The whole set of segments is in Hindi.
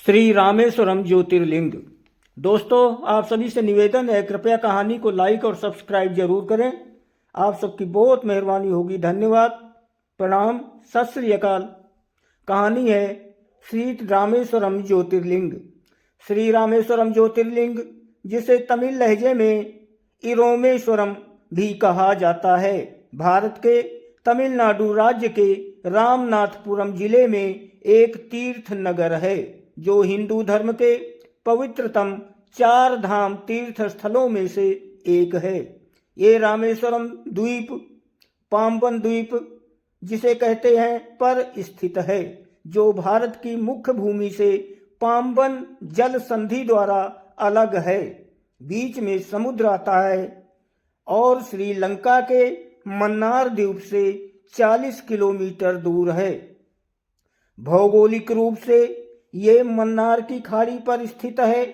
श्री रामेश्वरम ज्योतिर्लिंग। दोस्तों, आप सभी से निवेदन है, कृपया कहानी को लाइक और सब्सक्राइब जरूर करें। आप सबकी बहुत मेहरबानी होगी। धन्यवाद। प्रणाम। सत श्री अकाल। कहानी है श्री रामेश्वरम ज्योतिर्लिंग। श्री रामेश्वरम ज्योतिर्लिंग, जिसे तमिल लहजे में इरोमेश्वरम भी कहा जाता है, भारत के तमिलनाडु राज्य के रामनाथपुरम जिले में एक तीर्थ नगर है जो हिंदू धर्म के पवित्रतम 4 धाम तीर्थ स्थलों में से एक है। ये रामेश्वरम द्वीप, पाम्बन द्वीप जिसे कहते हैं, पर स्थित है, जो भारत की मुख्य भूमि से पाम्बन जल संधि द्वारा अलग है। बीच में समुद्र आता है और श्रीलंका के मन्नार द्वीप से 40 किलोमीटर दूर है। भौगोलिक रूप से ये मन्नार की खाड़ी पर स्थित है।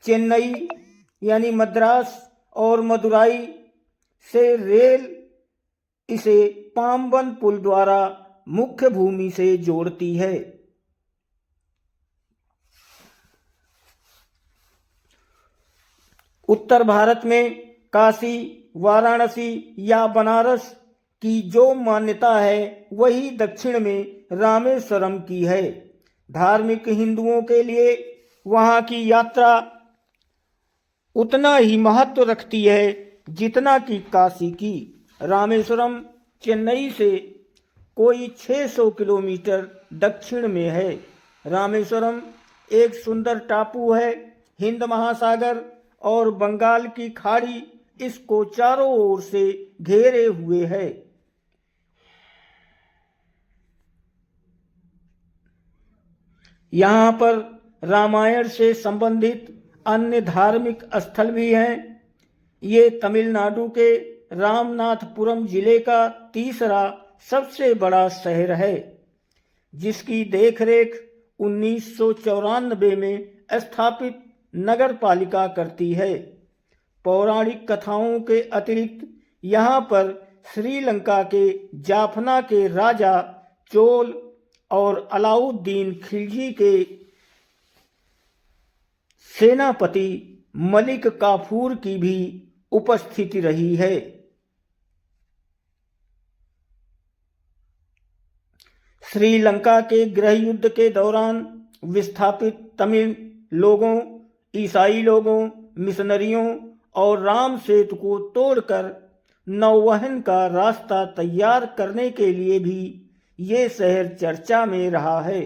चेन्नई यानी मद्रास और मदुराई से रेल इसे पाम्बन पुल द्वारा मुख्य भूमि से जोड़ती है। उत्तर भारत में काशी, वाराणसी या बनारस की जो मान्यता है, वही दक्षिण में रामेश्वरम की है। धार्मिक हिंदुओं के लिए वहाँ की यात्रा उतना ही महत्व रखती है जितना कि काशी की। रामेश्वरम चेन्नई से कोई 600 किलोमीटर दक्षिण में है। रामेश्वरम एक सुंदर टापू है। हिंद महासागर और बंगाल की खाड़ी इसको चारों ओर से घेरे हुए है। यहाँ पर रामायण से संबंधित अन्य धार्मिक स्थल भी हैं। ये तमिलनाडु के रामनाथपुरम जिले का तीसरा सबसे बड़ा शहर है, जिसकी देखरेख 1994 में स्थापित नगर पालिका करती है। पौराणिक कथाओं के अतिरिक्त यहाँ पर श्रीलंका के जाफना के राजा चोल और अलाउद्दीन खिलजी के सेनापति मलिक काफूर की भी उपस्थिति रही है। श्रीलंका के गृह युद्ध के दौरान विस्थापित तमिल लोगों, ईसाई लोगों, मिशनरियों और राम सेतु को तोड़कर नौवहन का रास्ता तैयार करने के लिए भी ये शहर चर्चा में रहा है।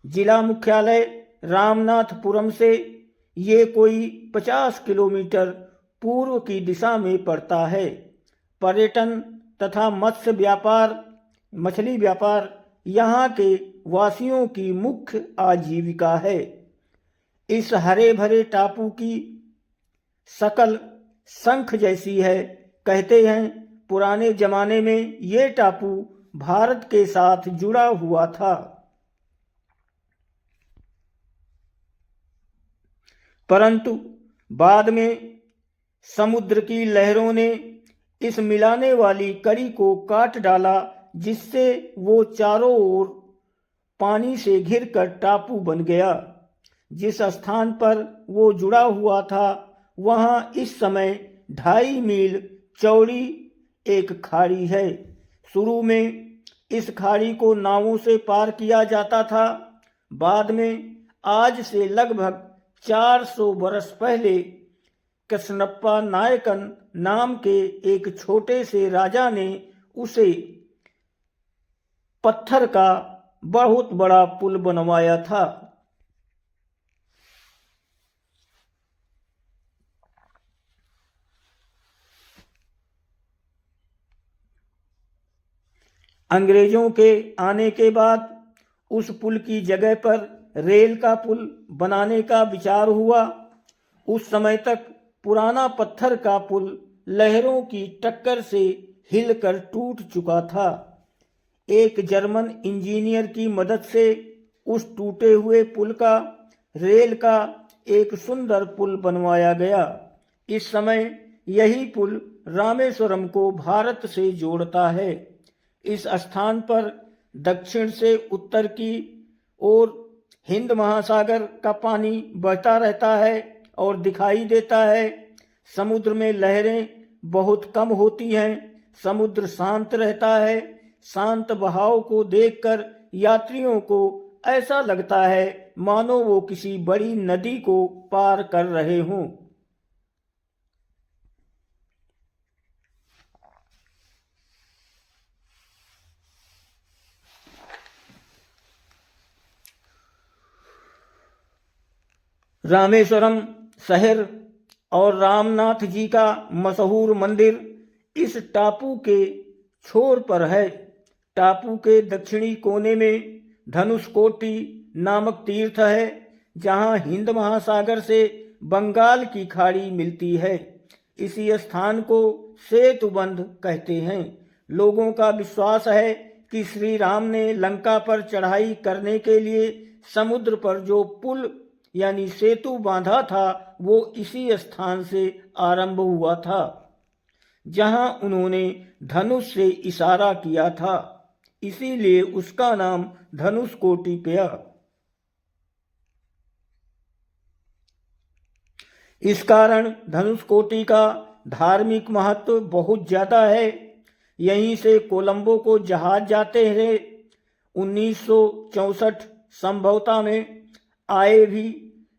जिला मुख्यालय रामनाथपुरम से ये कोई 50 किलोमीटर पूर्व की दिशा में पड़ता है। पर्यटन तथा मछली व्यापार यहाँ के वासियों की मुख्य आजीविका है। इस हरे भरे टापू की शकल शंख जैसी है। कहते हैं, पुराने जमाने में ये टापू भारत के साथ जुड़ा हुआ था, परंतु बाद में समुद्र की लहरों ने इस मिलाने वाली कड़ी को काट डाला, जिससे वो चारों ओर पानी से घिरकर टापू बन गया। जिस स्थान पर वो जुड़ा हुआ था, वहाँ इस समय 2.5 मील चौड़ी एक खाड़ी है। शुरू में इस खाड़ी को नावों से पार किया जाता था। बाद में, आज से लगभग 400 बरस पहले, कृष्णप्पा नायकन नाम के एक छोटे से राजा ने उसे पत्थर का बहुत बड़ा पुल बनवाया था। अंग्रेजों के आने के बाद उस पुल की जगह पर रेल का पुल बनाने का विचार हुआ। उस समय तक पुराना पत्थर का पुल लहरों की टक्कर से हिलकर टूट चुका था। एक जर्मन इंजीनियर की मदद से उस टूटे हुए पुल का रेल का एक सुंदर पुल बनवाया गया। इस समय यही पुल रामेश्वरम को भारत से जोड़ता है। इस स्थान पर दक्षिण से उत्तर की ओर हिंद महासागर का पानी बहता रहता है और दिखाई देता है। समुद्र में लहरें बहुत कम होती हैं। समुद्र शांत रहता है। शांत बहाव को देखकर यात्रियों को ऐसा लगता है मानो वो किसी बड़ी नदी को पार कर रहे हों। रामेश्वरम शहर और रामनाथ जी का मशहूर मंदिर इस टापू के छोर पर है। टापू के दक्षिणी कोने में धनुषकोटी नामक तीर्थ है, जहाँ हिंद महासागर से बंगाल की खाड़ी मिलती है। इसी स्थान को सेतुबंध कहते हैं। लोगों का विश्वास है कि श्री राम ने लंका पर चढ़ाई करने के लिए समुद्र पर जो पुल यानी सेतु बांधा था वो इसी स्थान से आरंभ हुआ था, जहां उन्होंने धनुष से इशारा किया था। इसीलिए उसका नाम धनुषकोटी पड़ा। इस कारण धनुषकोटी का धार्मिक महत्व बहुत ज्यादा है। यहीं से कोलंबो को जहाज जाते रहे। 1964 संभवतः में आए भी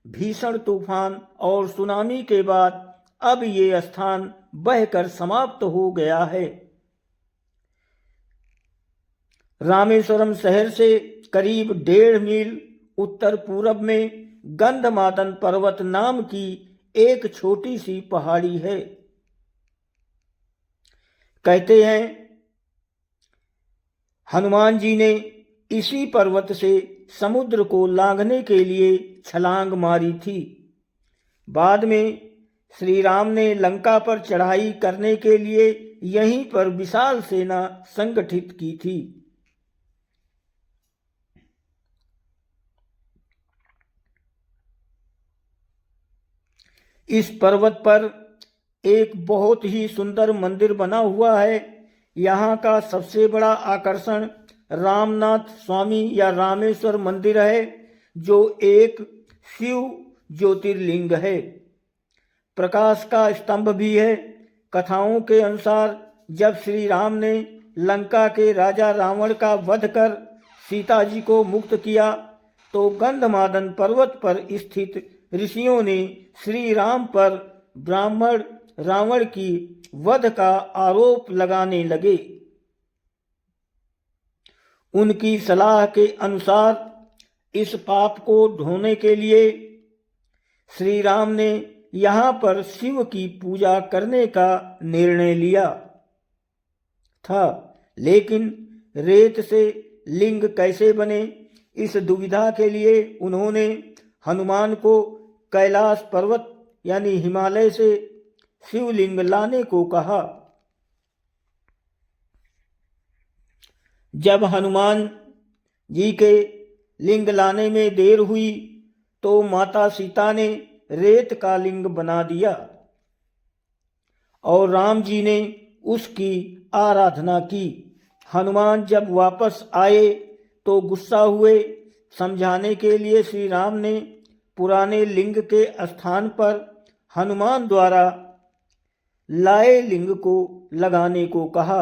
भीषण तूफान और सुनामी के बाद अब ये स्थान बहकर समाप्त हो गया है। रामेश्वरम शहर से करीब 1.5 मील उत्तर पूरब में गंधमादन पर्वत नाम की एक छोटी सी पहाड़ी है। कहते हैं हनुमान जी ने इसी पर्वत से समुद्र को लांघने के लिए छलांग मारी थी। बाद में श्री राम ने लंका पर चढ़ाई करने के लिए यहीं पर विशाल सेना संगठित की थी। इस पर्वत पर एक बहुत ही सुंदर मंदिर बना हुआ है। यहाँ का सबसे बड़ा आकर्षण रामनाथ स्वामी या रामेश्वर मंदिर है, जो एक शिव ज्योतिर्लिंग है। प्रकाश का स्तंभ भी है। कथाओं के अनुसार जब श्री राम ने लंका के राजा रावण का वध कर सीता जी को मुक्त किया तो गंधमादन पर्वत पर स्थित ऋषियों ने श्री राम पर ब्राह्मण रावण की वध का आरोप लगाने लगे। उनकी सलाह के अनुसार इस पाप को ढोने के लिए श्री राम ने यहाँ पर शिव की पूजा करने का निर्णय लिया था। लेकिन रेत से लिंग कैसे बने, इस दुविधा के लिए उन्होंने हनुमान को कैलाश पर्वत यानी हिमालय से शिवलिंग लाने को कहा। जब हनुमान जी के लिंग लाने में देर हुई तो माता सीता ने रेत का लिंग बना दिया और राम जी ने उसकी आराधना की। हनुमान जब वापस आए तो गुस्सा हुए। समझाने के लिए श्री राम ने पुराने लिंग के स्थान पर हनुमान द्वारा लाए लिंग को लगाने को कहा।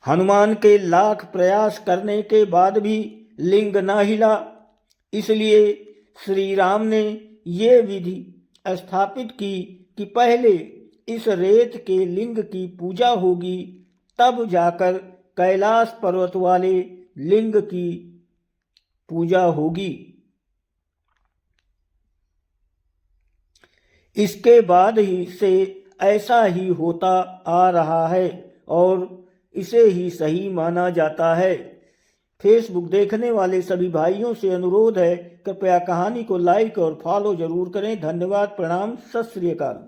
हनुमान के लाख प्रयास करने के बाद भी लिंग न हिला। इसलिए श्री राम ने ये विधि स्थापित की कि पहले इस रेत के लिंग की पूजा होगी, तब जाकर कैलाश पर्वत वाले लिंग की पूजा होगी। इसके बाद ही से ऐसा ही होता आ रहा है और इसे ही सही माना जाता है। फेसबुक देखने वाले सभी भाइयों से अनुरोध है, कृपया कहानी को लाइक और फॉलो जरूर करें। धन्यवाद, प्रणाम, सत श्री अकाल।